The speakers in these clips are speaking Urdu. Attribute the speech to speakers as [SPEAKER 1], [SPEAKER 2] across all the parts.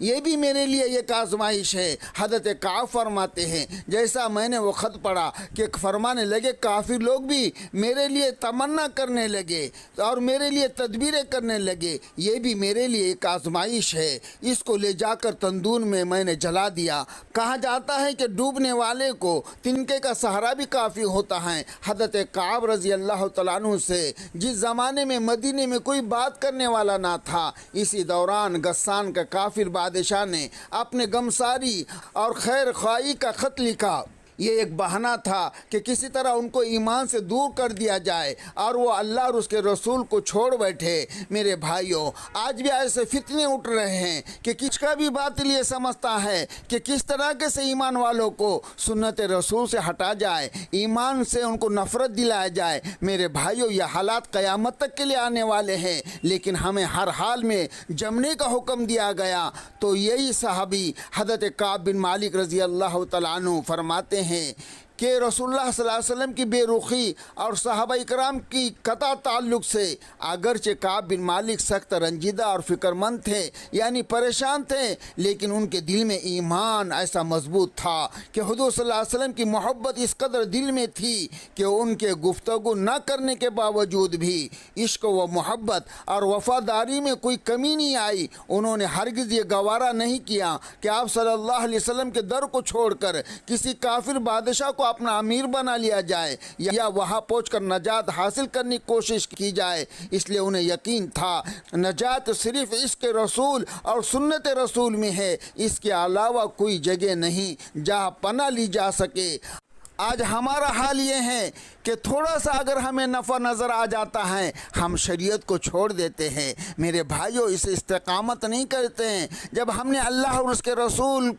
[SPEAKER 1] یہ بھی میرے لیے ایک آزمائش ہے۔ حضرت کعب فرماتے ہیں جیسا میں نے وہ خط پڑھا کہ فرمانے لگے کافر لوگ بھی میرے لیے تمنا کرنے لگے اور میرے لیے تدبیریں کرنے لگے، یہ بھی میرے لیے ایک آزمائش ہے۔ اس کو لے جا کر تندور میں نے جلا دیا۔ کہا جاتا ہے کہ ڈوبنے والے کو تنکے کا سہارا بھی کافی ہوتا ہے۔ حضرت کعب رضی اللہ تعالیٰ عنہ سے جس زمانے میں مدینے میں کوئی بات کرنے والا نہ تھا، اسی دوران غسان کا کافر بادشاہ نے اپنے غمساری اور خیر خواہی کا خط لکھا۔ یہ ایک بہانہ تھا کہ کسی طرح ان کو ایمان سے دور کر دیا جائے اور وہ اللہ اور اس کے رسول کو چھوڑ بیٹھے۔ میرے بھائیوں، آج بھی ایسے فتنے اٹھ رہے ہیں کہ کس کا بھی باطل یہ سمجھتا ہے کہ کس طرح کے سے ایمان والوں کو سنت رسول سے ہٹا جائے، ایمان سے ان کو نفرت دلایا جائے۔ میرے بھائیوں، یہ حالات قیامت تک کے لیے آنے والے ہیں، لیکن ہمیں ہر حال میں جمنے کا حکم دیا گیا۔ تو یہی صحابی حضرت کعب بن مالک رضی اللہ تعالیٰ عنہ فرماتے ہیں کہ رسول اللہ صلی اللہ علیہ وسلم کی بے رخی اور صحابہ اکرام کی قطع تعلق سے اگرچہ کعب بن مالک سخت رنجیدہ اور فکر مند تھے، یعنی پریشان تھے، لیکن ان کے دل میں ایمان ایسا مضبوط تھا کہ حضور صلی اللہ علیہ وسلم کی محبت اس قدر دل میں تھی کہ ان کے گفتگو نہ کرنے کے باوجود بھی عشق و محبت اور وفاداری میں کوئی کمی نہیں آئی۔ انہوں نے ہرگز یہ گوارا نہیں کیا کہ آپ صلی اللہ علیہ وسلم کے در کو چھوڑ کر کسی کافر بادشاہ کو اپنا امیر بنا لیا جائے یا وہاں پہنچ کر نجات حاصل کرنے کی کوشش کی جائے۔ اس لیے انہیں یقین تھا نجات صرف عشق رسول اور سنت رسول میں ہے، اس کے علاوہ کوئی جگہ نہیں جہاں پناہ لی جا سکے۔ آج ہمارا حال یہ ہے کہ تھوڑا سا اگر ہمیں نفع نظر آ جاتا ہے ہم شریعت کو چھوڑ دیتے ہیں۔ میرے بھائیوں، اسے استقامت نہیں کرتے ہیں۔ جب ہم نے اللہ اور اس کے رسول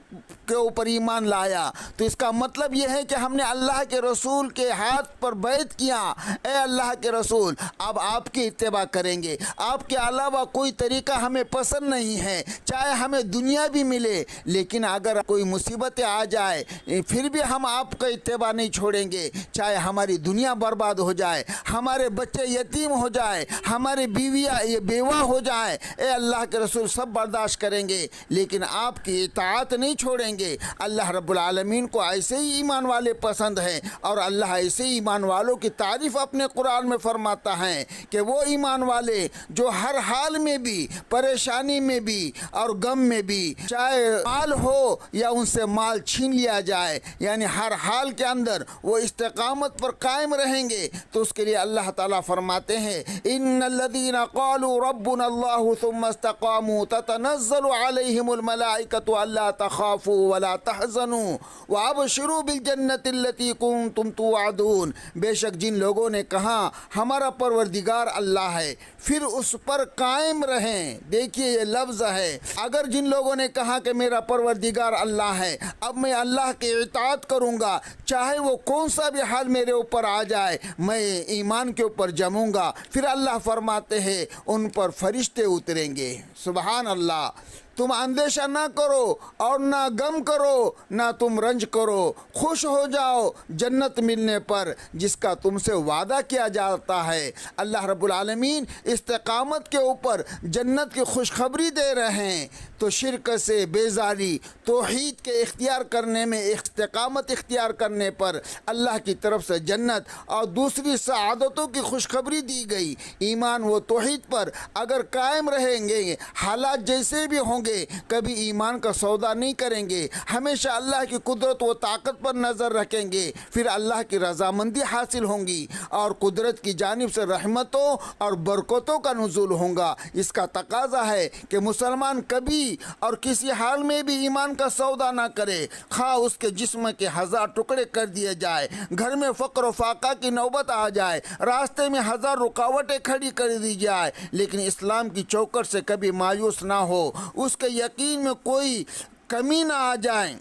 [SPEAKER 1] کے اوپر ایمان لایا تو اس کا مطلب یہ ہے کہ ہم نے اللہ کے رسول کے ہاتھ پر بیعت کیا، اے اللہ کے رسول اب آپ کی اتباع کریں گے، آپ کے علاوہ کوئی طریقہ ہمیں پسند نہیں ہے، چاہے ہمیں دنیا بھی ملے، لیکن اگر کوئی مصیبتیں آ جائے پھر بھی ہم آپ کا اتباع نہیں چھوڑیں گے، چاہے ہماری دنیا برباد ہو جائے، ہمارے بچے یتیم ہو جائے، ہمارے بیوہ ہو جائے، اے اللہ کے رسول سب برداشت کریں گے، لیکن آپ کی اطاعت نہیں چھوڑیں گے۔ اللہ رب العالمین کو ایسے ہی ایمان والے پسند ہیں، اور اللہ ایسے ہی ایمان والوں کی تعریف اپنے قرآن میں فرماتا ہے کہ وہ ایمان والے جو ہر حال میں بھی، پریشانی میں بھی اور غم میں بھی، چاہے مال ہو یا ان سے مال چھین لیا جائے، یعنی ہر حال کے اندر وہ استقامت پر قائم رہیں گے، تو اس کے لیے اللہ تعالیٰ فرماتے ہیں ان الذین قالوا ربنا اللہ ثم استقاموا تتنزل علیہم الملائکۃ الا تخافوا ولا تحزنوا وابشروا بالجنۃ التي کنتم توعدون۔ بے شک جن لوگوں نے کہا ہمارا پروردگار اللہ ہے، پھر اس پر قائم رہیں۔ دیکھیے یہ لفظ ہے، اگر جن لوگوں نے کہا کہ میرا پروردگار اللہ ہے، اب میں اللہ کی اطاعت کروں گا، چاہے وہ کون سا بھی حال میرے اوپر آ جائے، میں ایمان کے اوپر جموں گا، پھر اللہ فرماتے ہیں ان پر فرشتے اتریں گے۔ سبحان اللہ۔ تم اندیشہ نہ کرو اور نہ غم کرو، نہ تم رنج کرو، خوش ہو جاؤ جنت ملنے پر جس کا تم سے وعدہ کیا جاتا ہے۔ اللہ رب العالمین استقامت کے اوپر جنت کی خوشخبری دے رہے ہیں۔ تو شرک سے بیزاری، توحید کے اختیار کرنے میں استقامت اختیار کرنے پر اللہ کی طرف سے جنت اور دوسری سعادتوں کی خوشخبری دی گئی۔ ایمان و توحید پر اگر قائم رہیں گے، حالات جیسے بھی ہوں گے، کبھی ایمان کا سودا نہیں کریں گے، ہمیشہ اللہ کی قدرت و طاقت پر نظر رکھیں گے، پھر اللہ کی رضامندی حاصل ہوں گی اور قدرت کی جانب سے رحمتوں اور برکتوں کا نزول ہوگا۔ اس کا تقاضا ہے کہ مسلمان کبھی اور کسی حال میں بھی ایمان کا سودا نہ کرے، خواہ اس کے جسم کے 1000 ٹکڑے کر دیے جائے، گھر میں فقر و فاقہ کی نوبت آ جائے، راستے میں 1000 رکاوٹیں کھڑی کر دی جائے، لیکن اسلام کی چوکھٹ سے کبھی مایوس نہ ہو، اس کے یقین میں کوئی کمی نہ آ جائے۔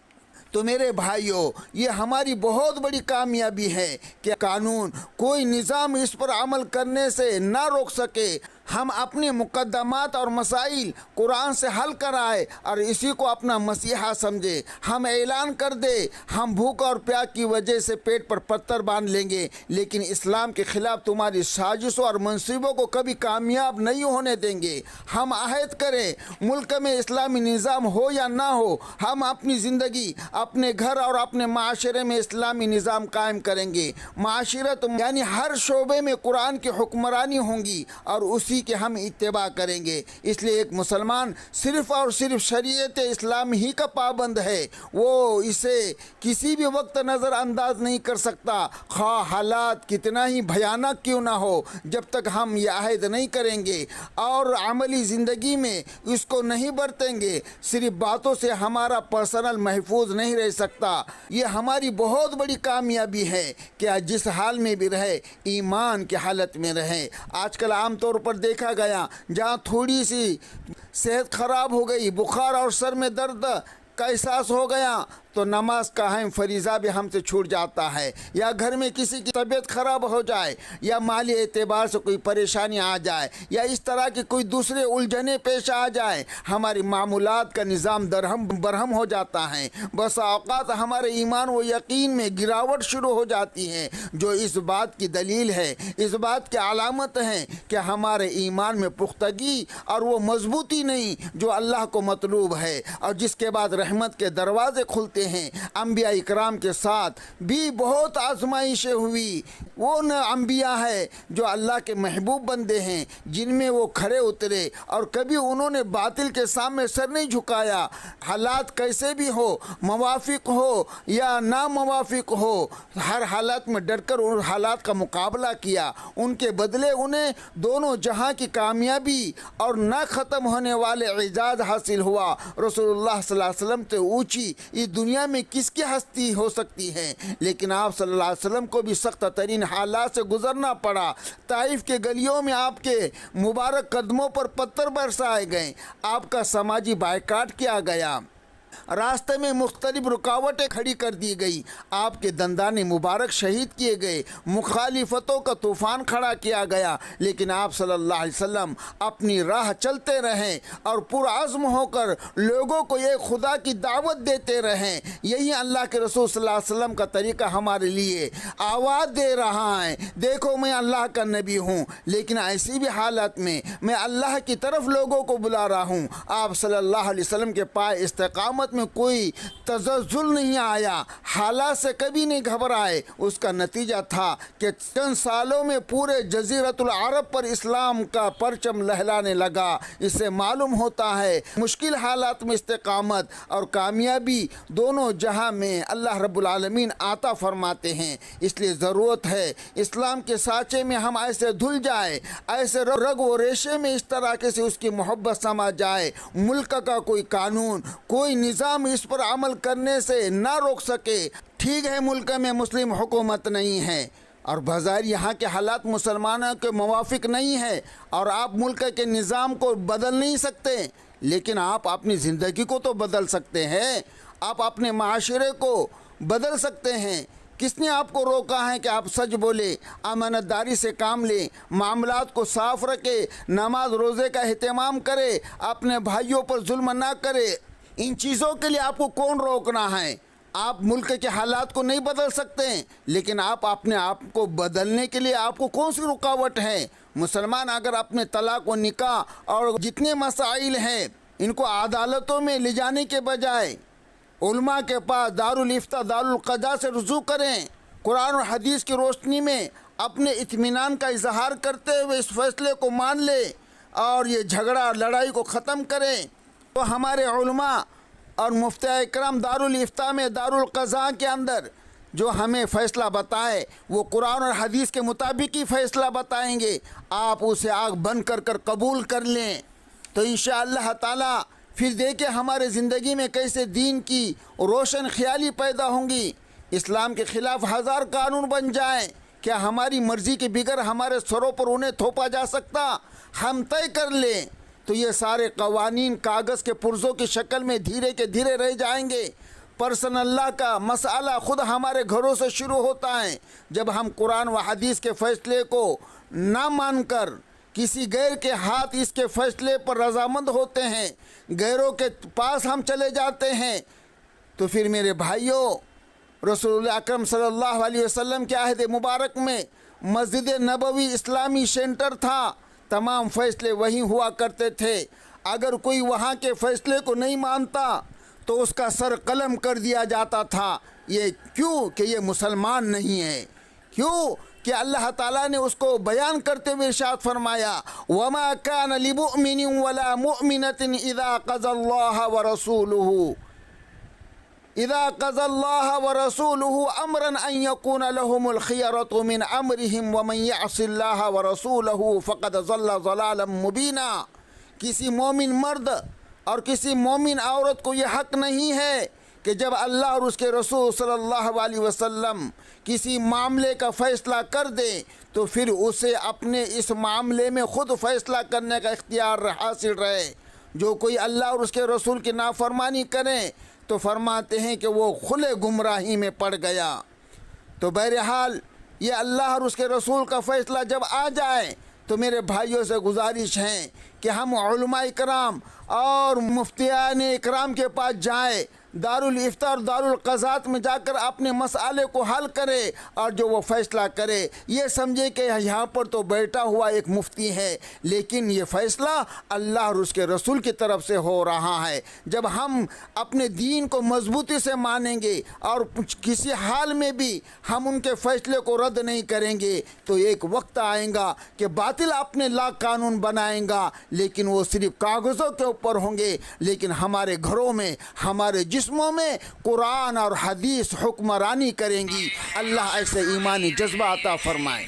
[SPEAKER 1] تو میرے بھائیوں، یہ ہماری بہت بڑی کامیابی ہے کہ قانون کوئی نظام اس پر عمل کرنے سے نہ روک سکے۔ ہم اپنے مقدمات اور مسائل قرآن سے حل کرائے اور اسی کو اپنا مسیحا سمجھے. ہم اعلان کر دے ہم بھوک اور پیاس کی وجہ سے پیٹ پر پتھر باندھ لیں گے، لیکن اسلام کے خلاف تمہاری سازشوں اور منصوبوں کو کبھی کامیاب نہیں ہونے دیں گے. ہم عہد کریں ملک میں اسلامی نظام ہو یا نہ ہو، ہم اپنی زندگی، اپنے گھر اور اپنے معاشرے میں اسلامی نظام قائم کریں گے. معاشرت یعنی ہر شعبے میں قرآن کی حکمرانی ہوں گی اور اسی کے ہم اتباع کریں گے. اس لیے ایک مسلمان صرف اور صرف شریعت اسلام ہی کا پابند ہے. وہ اسے کسی بھی وقت نظر انداز نہیں کر سکتا، خواہ حالات کتنا ہی بھیانک کیوں نہ ہو. جب تک ہم یہ عہد نہیں کریں گے اور عملی زندگی میں اس کو نہیں برتیں گے، صرف باتوں سے ہمارا پرسنل محفوظ نہیں رہ سکتا. یہ ہماری بہت بڑی کامیابی ہے کہ جس حال میں بھی رہے ایمان کی حالت میں رہے. آج کل عام طور پر دیکھا گیا جہاں تھوڑی سی صحت خراب ہو گئی، بخار اور سر میں درد کا احساس ہو گیا تو نماز کا اہم فریضہ بھی ہم سے چھوٹ جاتا ہے. یا گھر میں کسی کی طبیعت خراب ہو جائے، یا مالی اعتبار سے کوئی پریشانی آ جائے، یا اس طرح کی کوئی دوسرے الجھنیں پیش آ جائے، ہماری معمولات کا نظام درہم برہم ہو جاتا ہے. بس اوقات ہمارے ایمان و یقین میں گراوٹ شروع ہو جاتی ہے، جو اس بات کی دلیل ہے، اس بات کی علامت ہے کہ ہمارے ایمان میں پختگی اور وہ مضبوطی نہیں جو اللہ کو مطلوب ہے. اور جس کے بعد رحمت کے دروازے کھلتے ہیں. انبیاء اکرام کے ساتھ بھی بہت آزمائشیں ہوئی. وہ انبیاء ہے جو اللہ کے محبوب بندے ہیں، جن میں وہ کھڑے اترے اور کبھی انہوں نے باطل کے سامنے سر نہیں جھکایا. حالات کیسے بھی ہو، موافق ہو یا ناموافق ہو، ہر حالت میں ڈر کر ان حالات کا مقابلہ کیا. ان کے بدلے انہیں دونوں جہاں کی کامیابی اور نہ ختم ہونے والے اعزاز حاصل ہوا. رسول اللہ صلی اللہ علیہ وسلم سے اونچی اس دنیا میں کس کی ہستی ہو سکتی ہے؟ لیکن آپ صلی اللہ علیہ وسلم کو بھی سخت ترین حالات سے گزرنا پڑا. طائف کے گلیوں میں آپ کے مبارک قدموں پر پتھر برسائے گئے، آپ کا سماجی بائیکاٹ کیا گیا، راستے میں مختلف رکاوٹیں کھڑی کر دی گئی، آپ کے دندان مبارک شہید کیے گئے، مخالفتوں کا طوفان کھڑا کیا گیا. لیکن آپ صلی اللہ علیہ وسلم اپنی راہ چلتے رہیں اور پرعزم ہو کر لوگوں کو یہ خدا کی دعوت دیتے رہیں. یہی اللہ کے رسول صلی اللہ علیہ وسلم کا طریقہ ہمارے لیے آواز دے رہا ہے، دیکھو میں اللہ کا نبی ہوں، لیکن ایسی بھی حالت میں اللہ کی طرف لوگوں کو بلا رہا ہوں. آپ صلی اللہ علیہ وسلم کے پائے استقامت میں کوئی تزلزل نہیں آیا، حالات سے کبھی نہیں گھبرائے. اس کا نتیجہ تھا کہ چند سالوں میں پورے جزیرۃ العرب پر اسلام کا پرچم لہلانے لگا. اس سے معلوم ہوتا ہے مشکل حالات میں استقامت اور کامیابی دونوں جہاں میں اللہ رب العالمین عطا فرماتے ہیں. اس لیے ضرورت ہے اسلام کے سانچے میں ہم ایسے دھل جائے، ایسے رگ و ریشے میں اس طرح سے اس کی محبت سما جائے، ملک کا کوئی قانون، کوئی نظام اس پر عمل کرنے سے نہ روک سکے. ٹھیک ہے ملک میں مسلم حکومت نہیں ہے اور بظاہر یہاں کے حالات مسلمانوں کے موافق نہیں ہے اور آپ ملک کے نظام کو بدل نہیں سکتے، لیکن آپ اپنی زندگی کو تو بدل سکتے ہیں، آپ اپنے معاشرے کو بدل سکتے ہیں. کس نے آپ کو روکا ہے کہ آپ سچ بولے، امانت داری سے کام لیں، معاملات کو صاف رکھے، نماز روزے کا اہتمام کرے، اپنے بھائیوں پر ظلم نہ کرے؟ ان چیزوں کے لیے آپ کو کون روکنا ہے؟ آپ ملک کے حالات کو نہیں بدل سکتے، لیکن آپ اپنے آپ کو بدلنے کے لیے آپ کو کون سی رکاوٹ ہے؟ مسلمان اگر اپنے طلاق و نکاح اور جتنے مسائل ہیں ان کو عدالتوں میں لے جانے کے بجائے علماء کے پاس دارالافتاء دارالقضاء سے رجوع کریں، قرآن اور حدیث کی روشنی میں اپنے اطمینان کا اظہار کرتے ہوئے اس فیصلے کو مان لیں اور یہ جھگڑا لڑائی کو ختم کریں، تو ہمارے علماء اور مفتیٰ اکرام دارالافتاء میں دارالقضاء کے اندر جو ہمیں فیصلہ بتائے وہ قرآن اور حدیث کے مطابق ہی فیصلہ بتائیں گے. آپ اسے آگ بند کر قبول کر لیں تو انشاءاللہ تعالی پھر دیکھیں ہمارے زندگی میں کیسے دین کی روشن خیالی پیدا ہوں گی. اسلام کے خلاف ہزار قانون بن جائیں، کیا ہماری مرضی کے بغیر ہمارے سروں پر انہیں تھوپا جا سکتا؟ ہم طے کر لیں تو یہ سارے قوانین کاغذ کے پرزوں کی شکل میں دھیرے کے دھیرے رہ جائیں گے. پرسن اللہ کا مسئلہ خود ہمارے گھروں سے شروع ہوتا ہے. جب ہم قرآن و حدیث کے فیصلے کو نہ مان کر کسی غیر کے ہاتھ اس کے فیصلے پر رضامند ہوتے ہیں، غیروں کے پاس ہم چلے جاتے ہیں، تو پھر میرے بھائیوں، رسول اللہ اکرم صلی اللہ علیہ وسلم کے عہد مبارک میں مسجد نبوی اسلامی سینٹر تھا، تمام فیصلے وہیں ہوا کرتے تھے۔ اگر کوئی وہاں کے فیصلے کو نہیں مانتا تو اس کا سر قلم کر دیا جاتا تھا۔ یہ کیوں کہ یہ مسلمان نہیں ہے، کیوں کہ اللہ تعالیٰ نے اس کو بیان کرتے ہوئے ارشاد فرمایا وَمَا كَانَ لِمُؤْمِنٍ وَلَا مُؤْمِنَةٍ إِذَا قَضَى اللَّهَ وَرَسُولُهُ أَمْرًا أَن يَكُونَ لَهُمُ الْخِيَرَةُ مِنْ أَمْرِهِمْ وَمَنْ يَعْصِ اللَّهَ وَرَسُولَهُ فَقَدْ ضَلَّ ضَلَالًا مُبِينًا۔ کسی مومن مرد اور کسی مومن عورت کو یہ حق نہیں ہے کہ جب اللہ اور اس کے رسول صلی اللہ علیہ وسلم کسی معاملے کا فیصلہ کر دیں تو پھر اسے اپنے اس معاملے میں خود فیصلہ کرنے کا اختیار حاصل رہے۔ جو کوئی اللہ اور اس کے رسول کی نافرمانی کریں تو فرماتے ہیں کہ وہ کھلے گمراہی میں پڑ گیا۔ تو بہرحال یہ اللہ اور اس کے رسول کا فیصلہ جب آ جائے تو میرے بھائیوں سے گزارش ہے کہ ہم علماء اکرام اور مفتیان اکرام کے پاس جائیں، دارالفتاء اور دارالقضات میں جا کر اپنے مسئلے کو حل کرے اور جو وہ فیصلہ کرے یہ سمجھے کہ یہاں پر تو بیٹھا ہوا ایک مفتی ہے، لیکن یہ فیصلہ اللہ اور اس کے رسول کی طرف سے ہو رہا ہے۔ جب ہم اپنے دین کو مضبوطی سے مانیں گے اور کسی حال میں بھی ہم ان کے فیصلے کو رد نہیں کریں گے تو ایک وقت آئے گا کہ باطل اپنے لا قانون بنائیں گا، لیکن وہ صرف کاغذوں کے اوپر ہوں گے، لیکن ہمارے گھروں میں، ہمارے جسموں میں قرآن اور حدیث حکمرانی کریں گی۔ اللہ ایسے ایمانی جذبہ عطا فرمائے۔